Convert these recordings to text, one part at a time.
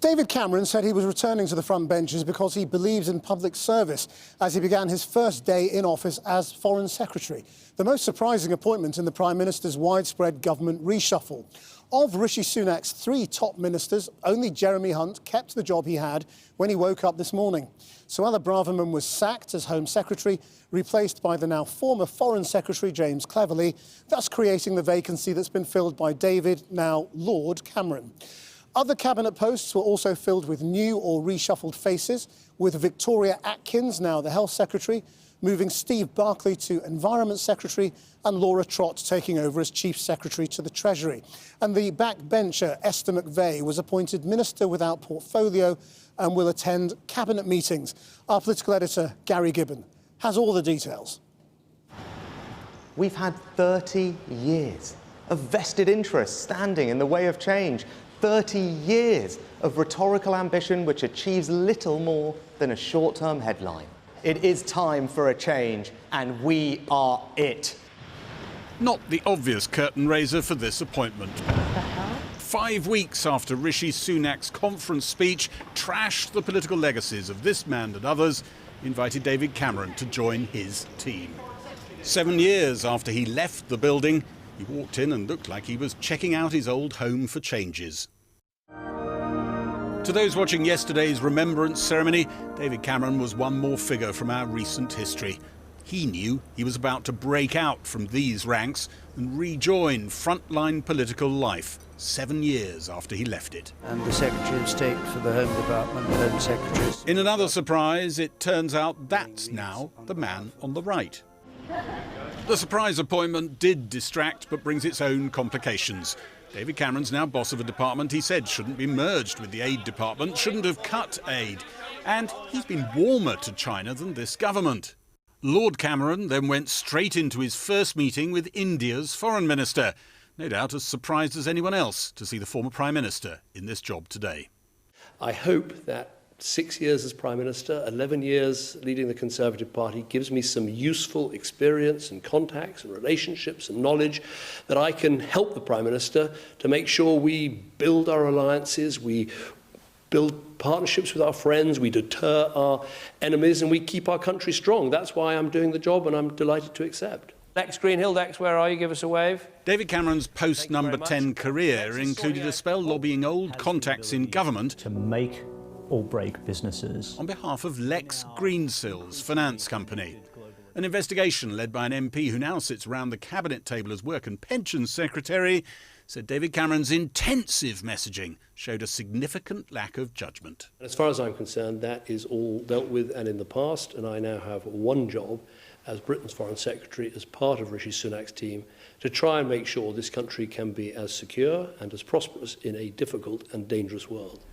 David Cameron said he was returning to the front benches because he believes in public service as he began his first day in office as Foreign Secretary, the most surprising appointment in the Prime Minister's widespread government reshuffle. Of Rishi Sunak's 3 top ministers, only Jeremy Hunt kept the job he had when he woke up this morning. Suella Braverman was sacked as Home Secretary, replaced by the now former Foreign Secretary James Cleverly, thus creating the vacancy that's been filled by David, now Lord Cameron. Other cabinet posts were also filled with new or reshuffled faces, with Victoria Atkins, now the Health Secretary, moving Steve Barclay to Environment Secretary and Laura Trott taking over as Chief Secretary to the Treasury. And the backbencher Esther McVey was appointed Minister without portfolio and will attend cabinet meetings. Our political editor, Gary Gibbon, has all the details. We've had 30 years of vested interest standing in the way of change. 30 years of rhetorical ambition which achieves little more than a short-term headline. It is time for a change, and we are it. Not the obvious curtain raiser for this appointment. 5 weeks after Rishi Sunak's conference speech trashed the political legacies of this man and others, invited David Cameron to join his team. 7 years after he left the building, he walked in and looked like he was checking out his old home for changes. To those watching yesterday's remembrance ceremony, David Cameron was one more figure from our recent history. He knew he was about to break out from these ranks and rejoin frontline political life 7 years after he left it. And the Secretary of State for the Home Department, the Home Secretary. In another surprise, it turns out that's now the man on the right. The surprise appointment did distract, but brings its own complications. David Cameron's now boss of a department he said shouldn't be merged with the aid department, shouldn't have cut aid. And he's been warmer to China than this government. Lord Cameron then went straight into his first meeting with India's foreign minister, no doubt as surprised as anyone else to see the former Prime Minister in this job today. I hope that 6 years as Prime Minister, 11 years leading the Conservative Party gives me some useful experience and contacts and relationships and knowledge that I can help the Prime Minister to make sure we build our alliances, we build partnerships with our friends, we deter our enemies, and we keep our country strong. That's why I'm doing the job, and I'm delighted to accept. Dex Greenhill, Dex, where are you? Give us a wave. David Cameron's post-number 10 career included a spell lobbying old contacts in government to make or break businesses on behalf of Lex Greensil's finance company. An investigation led by an MP who now sits round the cabinet table as Work and Pensions Secretary said David Cameron's intensive messaging showed a significant lack of judgment. As far as I'm concerned, that is all dealt with and in the past, and I now have one job as Britain's Foreign Secretary, as part of Rishi Sunak's team, to try and make sure this country can be as secure and as prosperous in a difficult and dangerous world.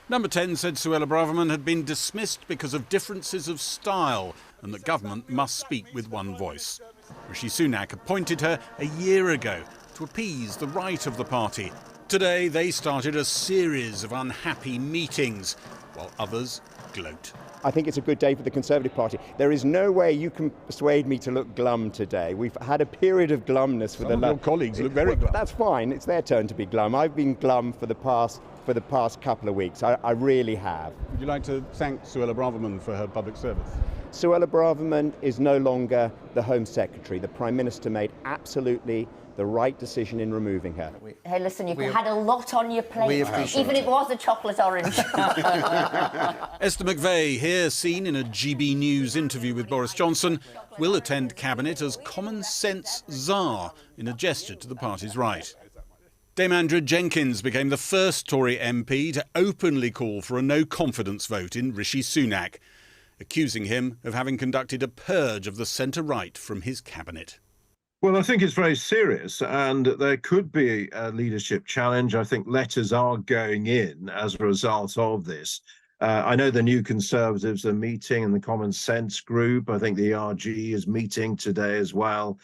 Number 10 said Suella Braverman had been dismissed because of differences of style and that government must speak with one voice. Rishi Sunak appointed her a year ago to appease the right of the party. Today they started a series of unhappy meetings, while others gloat. I think it's a good day for the Conservative Party. There is no way you can persuade me to look glum today. We've had a period of glumness for your colleagues look very glum. That's fine. It's their turn to be glum. I've been glum for the past couple of weeks. I really have. Would you like to thank Suella Braverman for her public service? Suella Braverman is no longer the Home Secretary. The Prime Minister made absolutely the right decision in removing her. Hey, listen, you've had a lot on your plate, even if it was a chocolate orange. Esther McVey, here seen in a GB News interview with Boris Johnson, will attend Cabinet as common sense czar in a gesture to the party's right. Dame Andrea Jenkins became the first Tory MP to openly call for a no-confidence vote in Rishi Sunak, accusing him of having conducted a purge of the centre-right from his cabinet. Well, I think it's very serious, and there could be a leadership challenge. I think letters are going in as a result of this. I know the New Conservatives are meeting in the Common Sense group. I think the ERG is meeting today as well.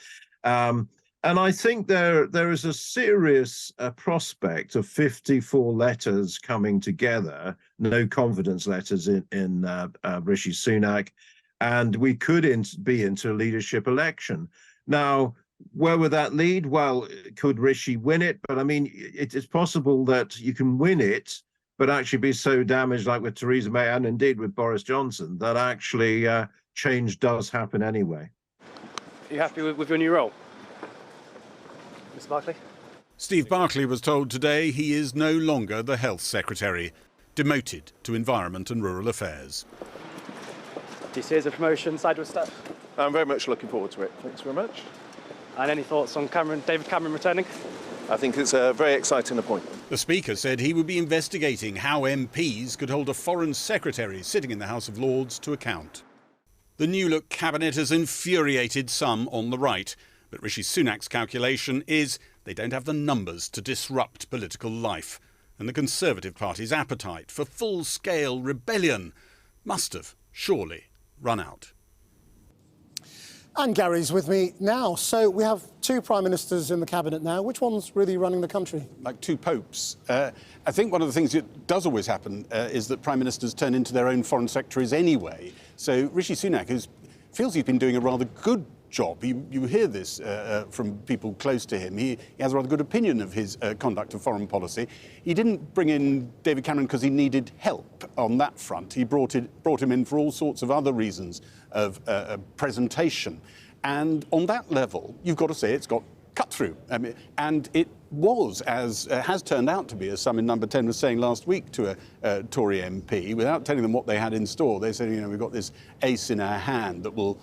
And I think there is a serious prospect of 54 letters coming together, no confidence letters in Rishi Sunak, and we could be into a leadership election. Now, where would that lead? Well, could Rishi win it? But I mean, it is possible that you can win it, but actually be so damaged, like with Theresa May and indeed with Boris Johnson, that actually change does happen anyway. Are you happy with your new role, Mr. Barclay? Steve Barclay was told today he is no longer the Health Secretary, demoted to Environment and Rural Affairs. Do you see it as a promotion, sideways step? I'm very much looking forward to it. Thanks very much. And any thoughts on David Cameron returning? I think it's a very exciting appointment. The Speaker said he would be investigating how MPs could hold a Foreign Secretary sitting in the House of Lords to account. The new-look cabinet has infuriated some on the right, but Rishi Sunak's calculation is they don't have the numbers to disrupt political life, and the Conservative Party's appetite for full-scale rebellion must have, surely, run out. And Gary's with me now. So we have two prime ministers in the cabinet now. Which one's really running the country? Like two popes. I think one of the things that does always happen is that prime ministers turn into their own foreign secretaries anyway. So Rishi Sunak feels he's been doing a rather good job. You hear this from people close to him. He has a rather good opinion of his conduct of foreign policy. He didn't bring in David Cameron because he needed help on that front. He brought him in for all sorts of other reasons of presentation. And on that level, you've got to say it's got cut through. And it was, as has turned out to be, as some in Number 10 was saying last week to a Tory MP, without telling them what they had in store. They said, we've got this ace in our hand that will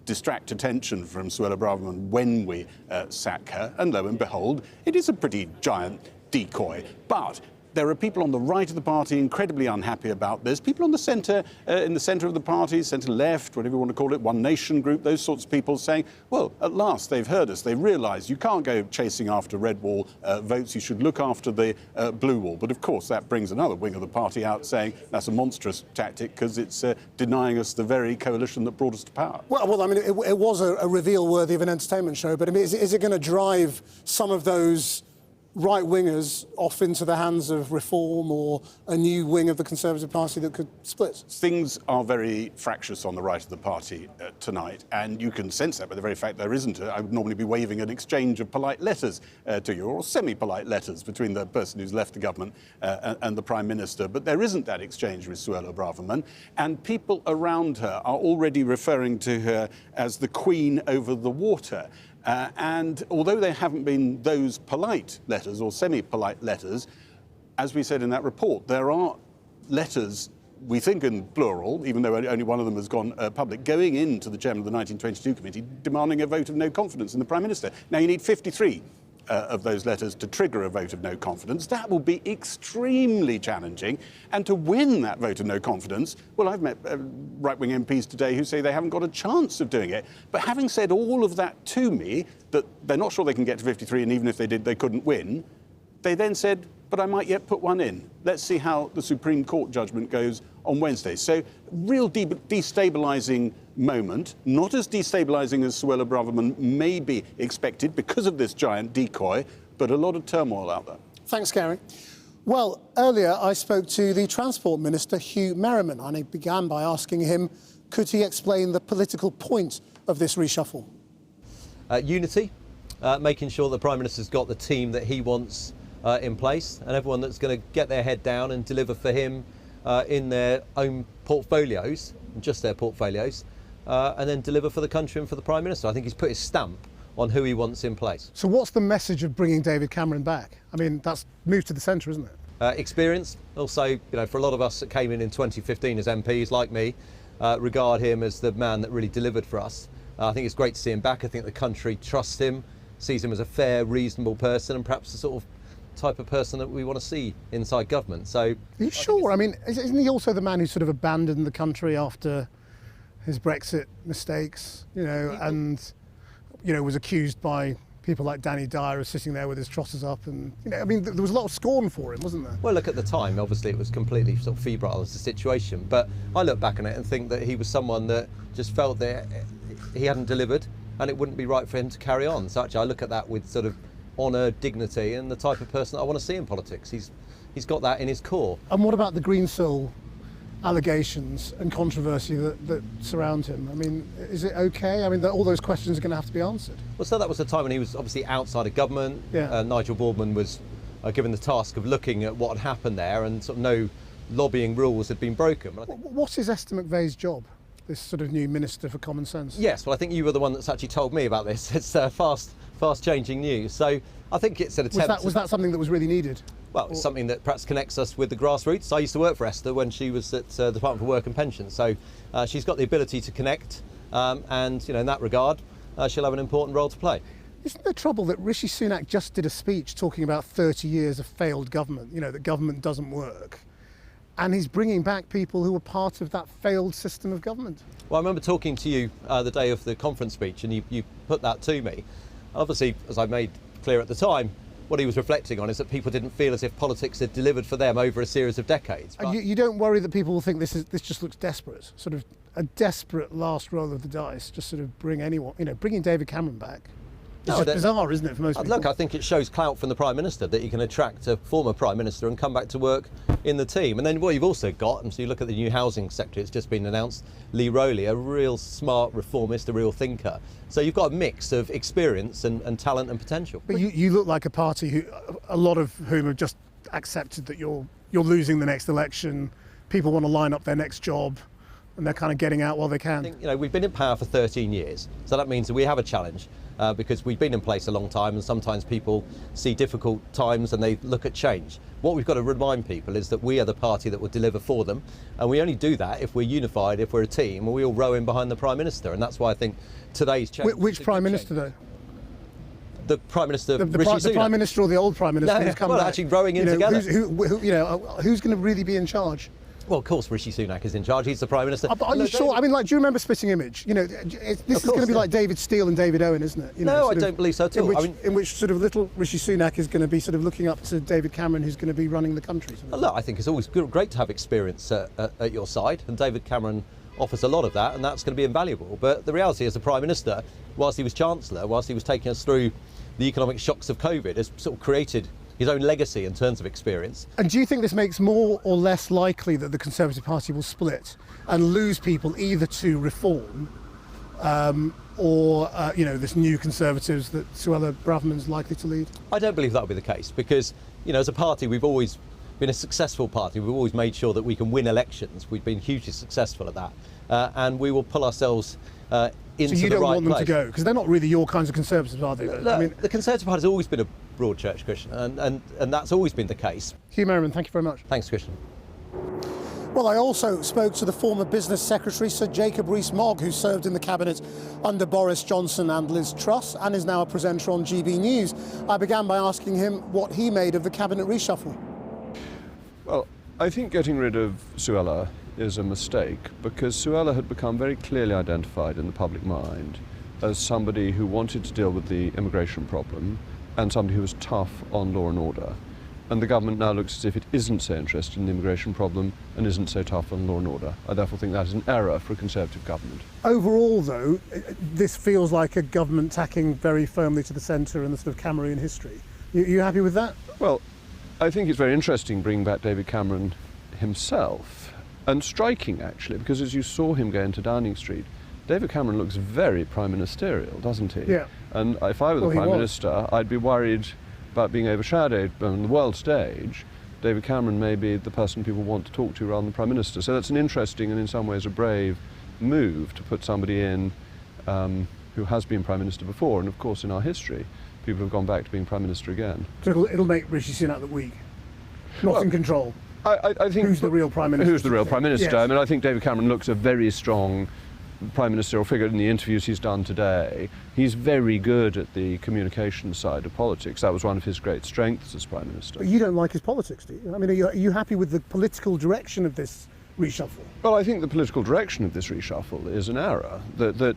distract attention from Suella Braverman when we sack her. And lo and behold, it is a pretty giant decoy. But there are people on the right of the party incredibly unhappy about this. People on the centre, in the centre of the party, centre-left, whatever you want to call it, One Nation group, those sorts of people saying, well, at last they've heard us. They realise you can't go chasing after red wall votes. You should look after the blue wall. But, of course, that brings another wing of the party out saying that's a monstrous tactic because it's denying us the very coalition that brought us to power. Well, I mean, it was a reveal worthy of an entertainment show. But, I mean, is it going to drive some of those right-wingers off into the hands of Reform or a new wing of the Conservative Party that could split? Things are very fractious on the right of the party tonight, and you can sense that by the very fact there isn't. I would normally be waving an exchange of polite letters to you, or semi-polite letters between the person who's left the government and the Prime Minister. But there isn't that exchange with Suella Braverman, and people around her are already referring to her as the Queen over the water. And although there haven't been those polite letters or semi-polite letters, as we said in that report, there are letters, we think in plural, even though only one of them has gone public, going into the chairman of the 1922 committee demanding a vote of no confidence in the Prime Minister. Now, you need 53 of those letters to trigger a vote of no confidence. That will be extremely challenging. And to win that vote of no confidence, well, I've met right-wing MPs today who say they haven't got a chance of doing it. But having said all of that to me, that they're not sure they can get to 53, and even if they did, they couldn't win, they then said, but I might yet put one in. Let's see how the Supreme Court judgment goes on Wednesday. So, real destabilising moment, not as destabilising as Suella Braverman may be expected because of this giant decoy, but a lot of turmoil out there. Thanks, Gary. Well, earlier I spoke to the Transport Minister, Hugh Merriman, and I began by asking him, could he explain the political point of this reshuffle? Unity, making sure the Prime Minister's got the team that he wants in place, and everyone that's going to get their head down and deliver for him in their own portfolios, just their portfolios, and then deliver for the country and for the Prime Minister. I think he's put his stamp on who he wants in place. So what's the message of bringing David Cameron back? I mean, that's moved to the centre, isn't it? Experience. Also, for a lot of us that came in 2015 as MPs, like me, regard him as the man that really delivered for us. I think it's great to see him back. I think the country trusts him, sees him as a fair, reasonable person, and perhaps the sort of type of person that we want to see inside government. So, are you sure? I mean, isn't he also the man who sort of abandoned the country after his Brexit mistakes, and, was accused by people like Danny Dyer of sitting there with his trotters up, and, I mean, there was a lot of scorn for him, wasn't there? Well, look, at the time, obviously it was completely sort of febrile as the situation, but I look back on it and think that he was someone that just felt that he hadn't delivered and it wouldn't be right for him to carry on. So actually I look at that with sort of honour, dignity, and the type of person that I want to see in politics. He's got that in his core. And what about the Greensill allegations and controversy that surround him? I mean, is it okay? I mean, all those questions are going to have to be answered. Well, so that was the time when he was obviously outside of government. Yeah. Nigel Boardman was given the task of looking at what had happened there, and sort of no lobbying rules had been broken. But I think, what is Esther McVeigh's job, this sort of new Minister for Common Sense? yes, well, I think you were the one that's actually told me about this. It's fast changing news. So I think it's an attempt. Was that something that was really needed? Well, it's something that perhaps connects us with the grassroots. I used to work for Esther when she was at the Department for Work and Pensions, so she's got the ability to connect, and in that regard, she'll have an important role to play. Isn't the trouble that Rishi Sunak just did a speech talking about 30 years of failed government, that government doesn't work, and he's bringing back people who were part of that failed system of government? Well, I remember talking to you the day of the conference speech, and you put that to me. Obviously, as I made clear at the time, what he was reflecting on is that people didn't feel as if politics had delivered for them over a series of decades. And you don't worry that people will think this just looks desperate, sort of a desperate last roll of the dice, just sort of bring anyone, bringing David Cameron back. It's just bizarre, isn't it, for most people? Look, I think it shows clout from the Prime Minister that you can attract a former Prime Minister and come back to work in the team. And then what you've also got, and so you look at the new housing sector, it's just been announced, Lee Rowley, a real smart reformist, a real thinker. So you've got a mix of experience and talent and potential. But you look like a party who, a lot of whom have just accepted that you're losing the next election. People want to line up their next job, and they're kind of getting out while they can. I think, we've been in power for 13 years, so that means that we have a challenge. Because we've been in place a long time, and sometimes people see difficult times and they look at change. What we've got to remind people is that we are the party that will deliver for them, and we only do that if we're unified, if we're a team, and we all row in behind the Prime Minister. And that's why I think today's change. Which Prime Minister, though? The Prime Minister, the Rishi Sunak. The Prime Minister or the old Prime Minister who's come back? Actually rowing in together. Who's going to really be in charge? Well, of course, Rishi Sunak is in charge. He's the Prime Minister. Are you sure? I mean, do you remember Spitting Image? This is going to be like David Steele and David Owen, isn't it? No, I don't believe so at all. In which sort of little Rishi Sunak is going to be sort of looking up to David Cameron, who's going to be running the country. Look, I think it's always great to have experience at your side, and David Cameron offers a lot of that, and that's going to be invaluable. But the reality is, the Prime Minister, whilst he was Chancellor, whilst he was taking us through the economic shocks of COVID, has sort of created his own legacy in terms of experience. And do you think this makes more or less likely that the Conservative Party will split and lose people either to reform or this new Conservatives that Suella Braverman's likely to lead? I don't believe that will be the case because, as a party, we've always been a successful party. We've always made sure that we can win elections. We've been hugely successful at that, and we will pull ourselves into the right place. So you don't want them to go because they're not really your kinds of Conservatives, are they? Look, the Conservative Party has always been a broad church, Christian, and that's always been the case. Hugh Merriman, thank you very much. Thanks, Christian. Well, I also spoke to the former Business Secretary, Sir Jacob Rees-Mogg, who served in the Cabinet under Boris Johnson and Liz Truss and is now a presenter on GB News. I began by asking him what he made of the Cabinet reshuffle. Well, I think getting rid of Suella is a mistake because Suella had become very clearly identified in the public mind as somebody who wanted to deal with the immigration problem and somebody who was tough on law and order. And the government now looks as if it isn't so interested in the immigration problem and isn't so tough on law and order. I therefore think that is an error for a Conservative government. Overall, though, this feels like a government tacking very firmly to the centre in the sort of Cameroon history. You happy with that? Well, I think it's very interesting bringing back David Cameron himself, and striking actually, because as you saw him go into Downing Street, David Cameron looks very prime ministerial, doesn't he? Yeah. And if I were the Prime Minister, I'd be worried about being overshadowed on the world stage. David Cameron may be the person people want to talk to rather than the Prime Minister. So that's an interesting and in some ways a brave move to put somebody in who has been Prime Minister before. And of course in our history, people have gone back to being Prime Minister again. So it'll make Rishi Sunak look weak, not in control. I think who's the real Prime Minister? Who's the real Prime Minister? Yes. I mean, I think David Cameron looks a very strong Prime Ministerial figure in the interviews he's done today. He's very good at the communication side of politics. That was one of his great strengths as Prime Minister. But you don't like his politics, do you? I mean, are you happy with the political direction of this reshuffle? Well, I think the political direction of this reshuffle is an error. That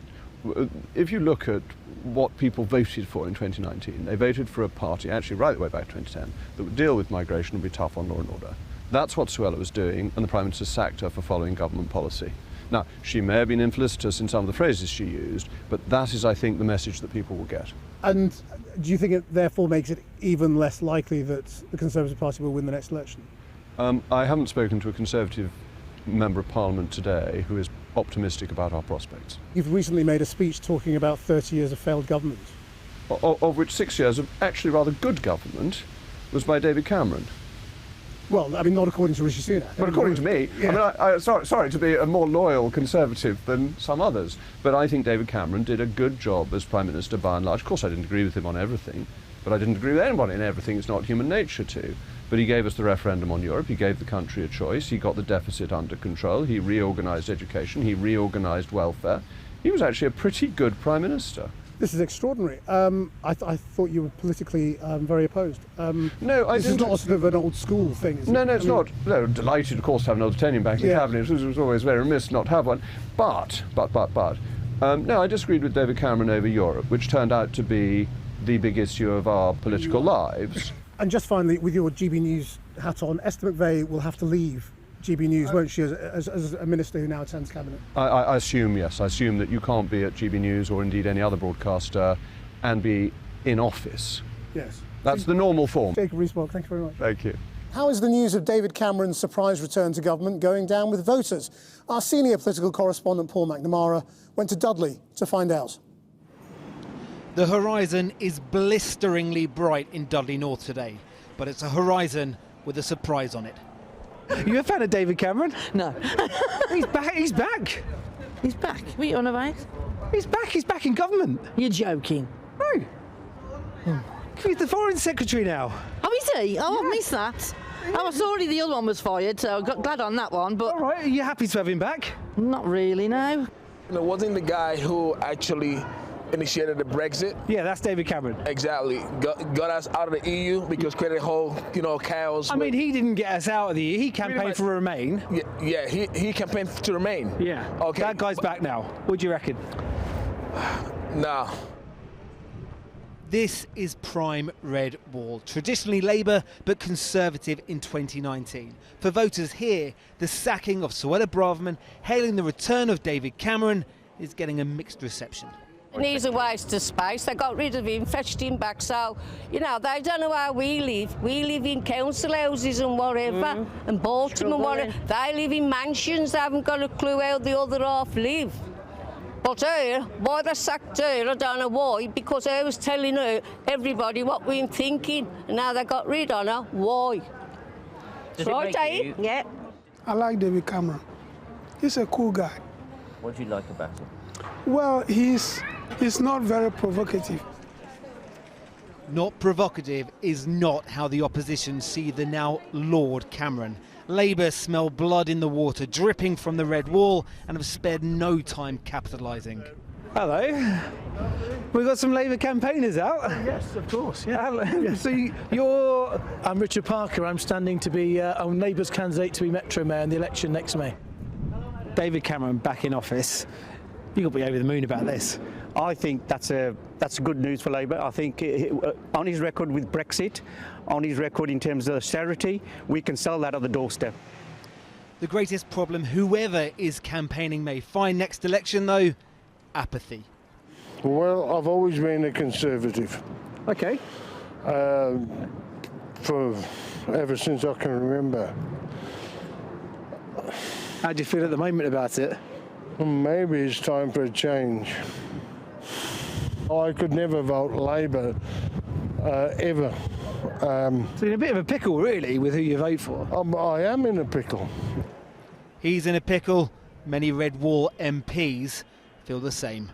if you look at what people voted for in 2019, they voted for a party, actually right the way back to 2010, that would deal with migration and be tough on law and order. That's what Suella was doing, and the Prime Minister sacked her for following government policy. Now, she may have been infelicitous in some of the phrases she used, but that is, I think, the message that people will get. And do you think it therefore makes it even less likely that the Conservative Party will win the next election? I haven't spoken to a Conservative Member of Parliament today who is optimistic about our prospects. You've recently made a speech talking about 30 years of failed government. Of which 6 years of actually rather good government. was by David Cameron. Well, I mean, not according to Rishi Sunak. But according to me, Yeah. I mean, sorry to be a more loyal Conservative than some others, but I think David Cameron did a good job as Prime Minister by and large. Of course, I didn't agree with him on everything, but I didn't agree with anybody on everything. It's not human nature to. But he gave us the referendum on Europe, he gave the country a choice, he got the deficit under control, he reorganised education, he reorganised welfare. He was actually a pretty good Prime Minister. This is extraordinary. I thought you were politically very opposed. No, I didn't. This is not a sort of an old school thing, is it? No, it's not. No, delighted, of course, to have an Titanium Bank in the Cabinet. It was always very remiss not to have one. But, no, I disagreed with David Cameron over Europe, which turned out to be the big issue of our political lives. And just finally, with your GB News hat on, Esther McVey will have to leave GB News, won't she, as a minister who now attends Cabinet? I assume, yes. I assume that you can't be at GB News or indeed any other broadcaster and be in office. Yes. That's the normal form. Jacob Rees-Mogg, thank you very much. Thank you. How is the news of David Cameron's surprise return to government going down with voters? Our senior political correspondent, Paul McNamara, went to Dudley to find out. The horizon is blisteringly bright in Dudley North today, but it's a horizon with a surprise on it. You a fan of David Cameron? No. He's back. He's back. He's back. What are you on about? He's back. He's back in government. You're joking. No. He's the Foreign Secretary now. Oh, is he? Oh, I missed that. Oh, I saw already the other one was fired, so I got glad on that one. But all right, are you happy to have him back? Not really, no. It wasn't the guy who actually initiated the Brexit. Yeah, that's David Cameron. Exactly. Got us out of the EU because created a whole, chaos. I mean, he didn't get us out of the EU. He campaigned for Remain. Yeah, he campaigned to Remain. Yeah. Okay. That guy's back now. What do you reckon? No. This is prime red wall, traditionally Labour but Conservative in 2019. For voters here, the sacking of Suella Braverman, hailing the return of David Cameron, is getting a mixed reception. And he's a waste of space. They got rid of him, fetched him back. So, they don't know how we live. We live in council houses and whatever, and Baltimore and whatever. They live in mansions. They haven't got a clue how the other half live. But her, why they sacked her, I don't know why, because I was telling her, everybody, what we're thinking, and now they got rid of her. Why? Does right, it make you? Yeah. I like David Cameron. He's a cool guy. What do you like about him? Well, he's not very provocative. Not provocative is not how the opposition see the now Lord Cameron. Labour smell blood in the water dripping from the red wall and have spared no time capitalising. Hello. We've got some Labour campaigners out. Yes, of course. Yeah. Yes. So you're... I'm Richard Parker. I'm standing to be on Labour's candidate to be Metro Mayor in the election next May. David Cameron back in office. You've got to be over the moon about this. I think that's good news for Labour. I think on his record with Brexit, on his record in terms of austerity, we can sell that at the doorstep. The greatest problem whoever is campaigning may find next election, though, apathy. Well, I've always been a Conservative. Okay. For ever since I can remember. How do you feel at the moment about it? Maybe it's time for a change. I could never vote Labour, ever. So you're in a bit of a pickle, really, with who you vote for. I am in a pickle. He's in a pickle. Many Red Wall MPs feel the same.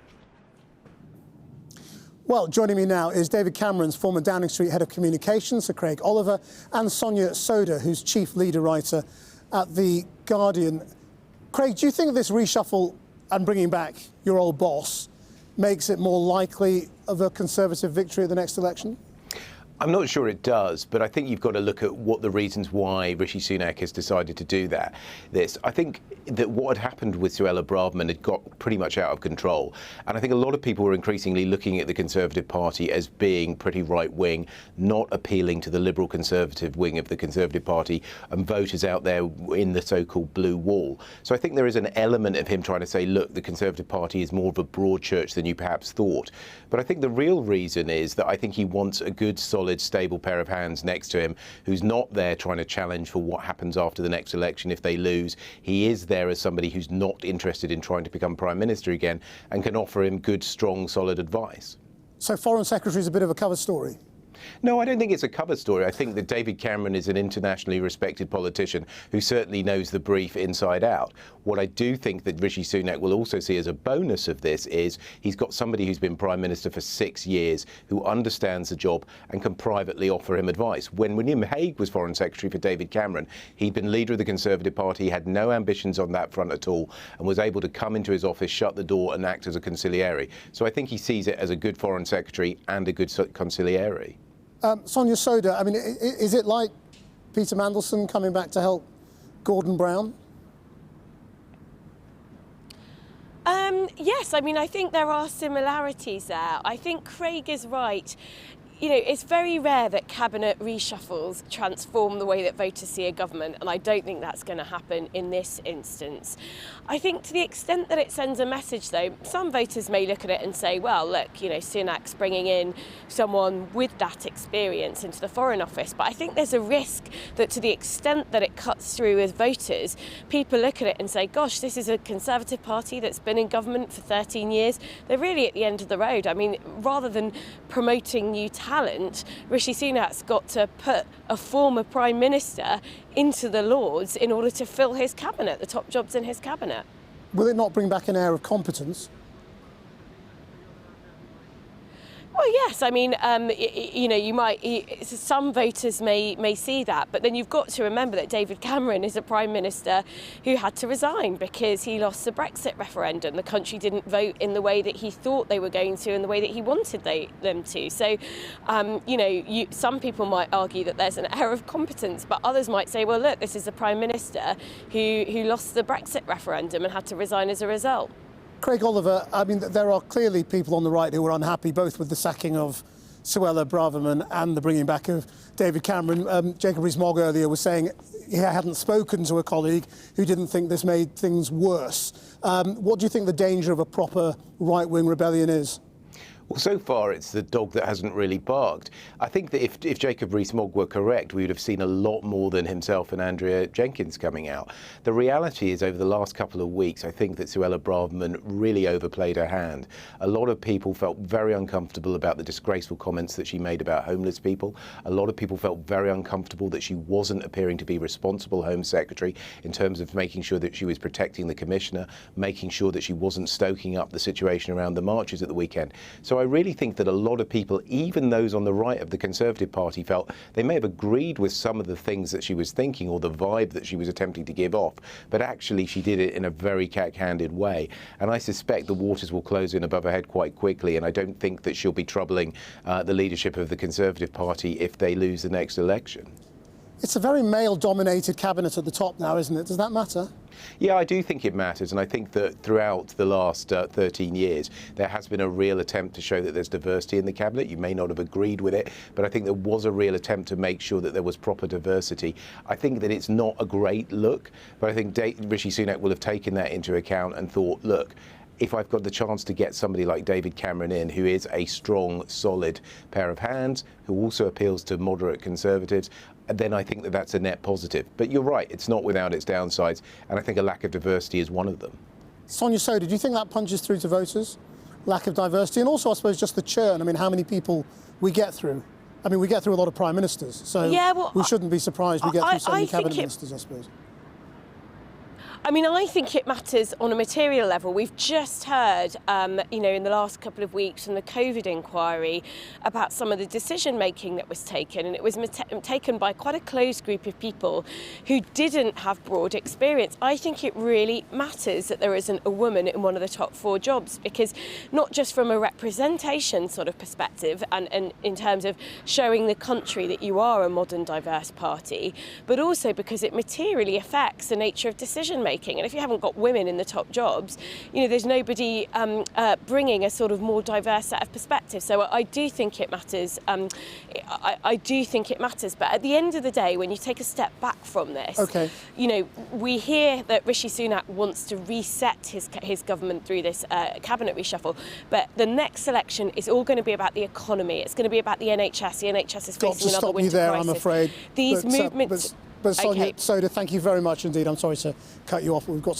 Well, joining me now is David Cameron's former Downing Street Head of Communications, Sir Craig Oliver, and Sonia Soda, who's Chief Leader Writer at The Guardian. Craig, do you think this reshuffle and bringing back your old boss makes it more likely of a Conservative victory at the next election? I'm not sure it does, but I think you've got to look at what the reasons why Rishi Sunak has decided to do this. I think that what had happened with Suella Braverman had got pretty much out of control. And I think a lot of people were increasingly looking at the Conservative Party as being pretty right-wing, not appealing to the liberal Conservative wing of the Conservative Party and voters out there in the so-called blue wall. So I think there is an element of him trying to say, look, the Conservative Party is more of a broad church than you perhaps thought. But I think the real reason is that I think he wants a good, solid, stable pair of hands next to him who's not there trying to challenge for what happens after the next election if they lose. He is there as somebody who's not interested in trying to become Prime Minister again and can offer him good, strong, solid advice. So Foreign Secretary is a bit of a cover story? No, I don't think it's a cover story. I think that David Cameron is an internationally respected politician who certainly knows the brief inside out. What I do think that Rishi Sunak will also see as a bonus of this is he's got somebody who's been Prime Minister for 6 years, who understands the job and can privately offer him advice. When William Hague was Foreign Secretary for David Cameron, he'd been leader of the Conservative Party, he had no ambitions on that front at all, and was able to come into his office, shut the door and act as a conciliary. So I think he sees it as a good Foreign Secretary and a good conciliary. Sonia Soda, I mean, is it like Peter Mandelson coming back to help Gordon Brown? Yes, I mean, I think there are similarities there. I think Craig is right. You know, it's very rare that cabinet reshuffles transform the way that voters see a government, and I don't think that's going to happen in this instance. I think to the extent that it sends a message, though, some voters may look at it and say, well, look, you know, Sunak's bringing in someone with that experience into the Foreign Office. But I think there's a risk that to the extent that it cuts through with voters, people look at it and say, gosh, this is a Conservative Party that's been in government for 13 years. They're really at the end of the road. I mean, rather than promoting new talent, Rishi Sunak's got to put a former Prime Minister into the Lords in order to fill his cabinet, the top jobs in his cabinet. Will it not bring back an air of competence? Well, yes. I mean, you know, some voters may see that, but then you've got to remember that David Cameron is a Prime Minister who had to resign because he lost the Brexit referendum. The country didn't vote in the way that he thought they were going to, in the way that he wanted them to. So, you know, some people might argue that there's an air of competence, but others might say, well, look, this is a Prime Minister who lost the Brexit referendum and had to resign as a result. Craig Oliver, I mean, there are clearly people on the right who are unhappy both with the sacking of Suella Braverman and the bringing back of David Cameron. Jacob Rees-Mogg earlier was saying he hadn't spoken to a colleague who didn't think this made things worse. What do you think the danger of a proper right-wing rebellion is? Well, so far it's the dog that hasn't really barked. I think that if Jacob Rees-Mogg were correct, we would have seen a lot more than himself and Andrea Jenkins coming out. The reality is, over the last couple of weeks, I think that Suella Braverman really overplayed her hand. A lot of people felt very uncomfortable about the disgraceful comments that she made about homeless people. A lot of people felt very uncomfortable that she wasn't appearing to be responsible Home Secretary in terms of making sure that she was protecting the Commissioner, making sure that she wasn't stoking up the situation around the marches at the weekend. So I really think that a lot of people, even those on the right of the Conservative Party, felt they may have agreed with some of the things that she was thinking or the vibe that she was attempting to give off, but actually she did it in a very cack-handed way. And I suspect the waters will close in above her head quite quickly, and I don't think that she'll be troubling the leadership of the Conservative Party if they lose the next election. It's a very male-dominated cabinet at the top now, isn't it? Does that matter? Yeah, I do think it matters, and I think that throughout the last 13 years there has been a real attempt to show that there's diversity in the cabinet. You may not have agreed with it, but I think there was a real attempt to make sure that there was proper diversity. I think that it's not a great look, but I think Rishi Sunak will have taken that into account and thought, look, if I've got the chance to get somebody like David Cameron in, who is a strong, solid pair of hands, who also appeals to moderate Conservatives, then I think that that's a net positive. But you're right, it's not without its downsides, and I think a lack of diversity is one of them. Sonia Soda, do you think that punches through to voters? Lack of diversity, and also, I suppose, just the churn. I mean, how many people we get through? I mean, we get through a lot of Prime Ministers, so yeah, well, we shouldn't be surprised we get through so many Cabinet Ministers, I suppose. I mean, I think it matters on a material level. We've just heard, you know, in the last couple of weeks from the COVID inquiry about some of the decision-making that was taken, and it was taken by quite a closed group of people who didn't have broad experience. I think it really matters that there isn't a woman in one of the top 4 jobs, because not just from a representation sort of perspective and in terms of showing the country that you are a modern, diverse party, but also because it materially affects the nature of decision-making. And if you haven't got women in the top jobs, you know, there's nobody bringing a sort of more diverse set of perspectives. So I do think it matters. I do think it matters. But at the end of the day, when you take a step back from this, you know, we hear that Rishi Sunak wants to reset his government through this cabinet reshuffle. But the next election is all going to be about the economy. It's going to be about the NHS. The NHS is facing another winter crisis. I'm afraid. These movements. But Sonia Soda, thank you very much indeed. I'm sorry to cut you off, but we've got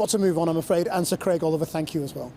to move on, I'm afraid. And Sir Craig Oliver, thank you as well.